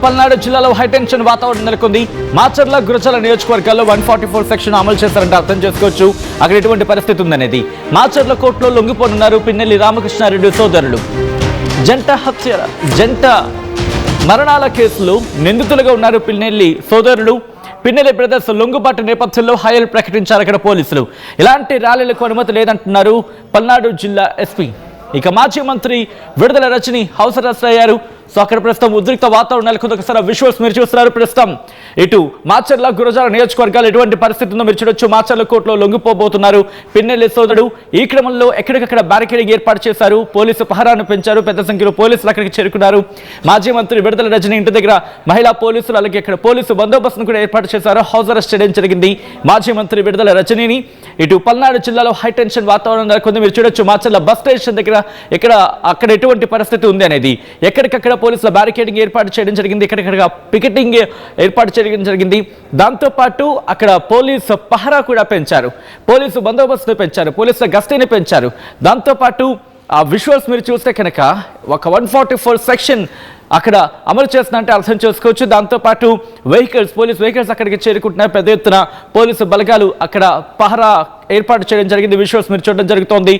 పల్నాడు జిల్లాలో హైటెన్షన్ వాతావరణం నెలకొంది. మాచర్ల గురజాల నియోజకవర్గాల్లో 144 సెక్షన్ అమలు చేశారంటే అర్థం చేసుకోవచ్చు అక్కడ ఎటువంటి పరిస్థితి ఉందనేది. మాచర్ల కోర్టులో లొంగిపోనున్నారు పిన్నెల్లి రామకృష్ణారెడ్డి సోదరులు. జంట మరణాల కేసులో నిందితులుగా ఉన్నారు పిన్నెల్లి సోదరులు. పిన్నెల్లి బ్రదర్స్ లొంగుబాటు నేపథ్యంలో హై అలర్ట్ ప్రకటించారు అక్కడ పోలీసులు. ఇలాంటి ర్యాలీలకు అనుమతి లేదంటున్నారు పల్నాడు జిల్లా ఎస్పీ. ఇక మాజీ మంత్రి విడుదల రజని హౌస్ అరెస్ట్ అయ్యారు. సో అక్కడ ప్రస్తుతం ఉద్రిక్త వాతావరణం నెలకొంది. ఒకసారి విజువల్స్ మీరు చూస్తున్నారు. ప్రస్తుతం ఇటు మాచర్ల గురజాల నియోజకవర్గాలు ఎటువంటి పరిస్థితి ఉందో మీరు చూడొచ్చు. మాచర్ల కోర్టులో లొంగిపోబోతున్నారు పిన్నెల్లి సోదరుడు. ఈ క్రమంలో ఎక్కడికక్కడ బ్యారికేడింగ్ ఏర్పాటు చేశారు. పోలీసు పహరాను పెంచారు. పెద్ద సంఖ్యలో పోలీసులు అక్కడికి చేరుకున్నారు. మాజీ మంత్రి విడుదల రజని ఇంటి దగ్గర మహిళా పోలీసులు అలాగే ఇక్కడ పోలీసు బందోబస్తును కూడా ఏర్పాటు చేశారు. హౌస్ అరెస్ట్ చేయడం జరిగింది మాజీ మంత్రి విడుదల రజనీని. ఇటు పల్నాడు జిల్లాలో హై టెన్షన్ వాతావరణం నెలకొంది. మీరు చూడొచ్చు మాచర్ల బస్ స్టేషన్ దగ్గర అక్కడ ఎటువంటి పరిస్థితి ఉంది అనేది. ఎక్కడికక్కడ పోలీసుల బ్యారికేడింగ్ ఏర్పాటు చేయడం జరిగింది. ఎక్కడికక్కడ పికెటింగ్ ఏర్పాటు చేయడం జరిగింది. దాంతోపాటు అక్కడ పోలీసు పహరా కూడా పెంచారు. పోలీసు బందోబస్తును పెంచారు. పోలీసుల గస్తీని పెంచారు. దాంతోపాటు ఆ విజువల్స్ మీరు చూస్తే కనుక ఒక 144 సెక్షన్ అక్కడ అమలు చేస్తున్నట్టే అర్థం చేసుకోవచ్చు. దాంతోపాటు పోలీస్ వెహికల్స్ అక్కడికి చేరుకుంటున్నాయి. పెద్ద ఎత్తున పోలీసు బలగాలు అక్కడ పహరా ఏర్పాటు చేయడం జరిగింది. విజువల్స్ మీరు చూడడం జరుగుతోంది.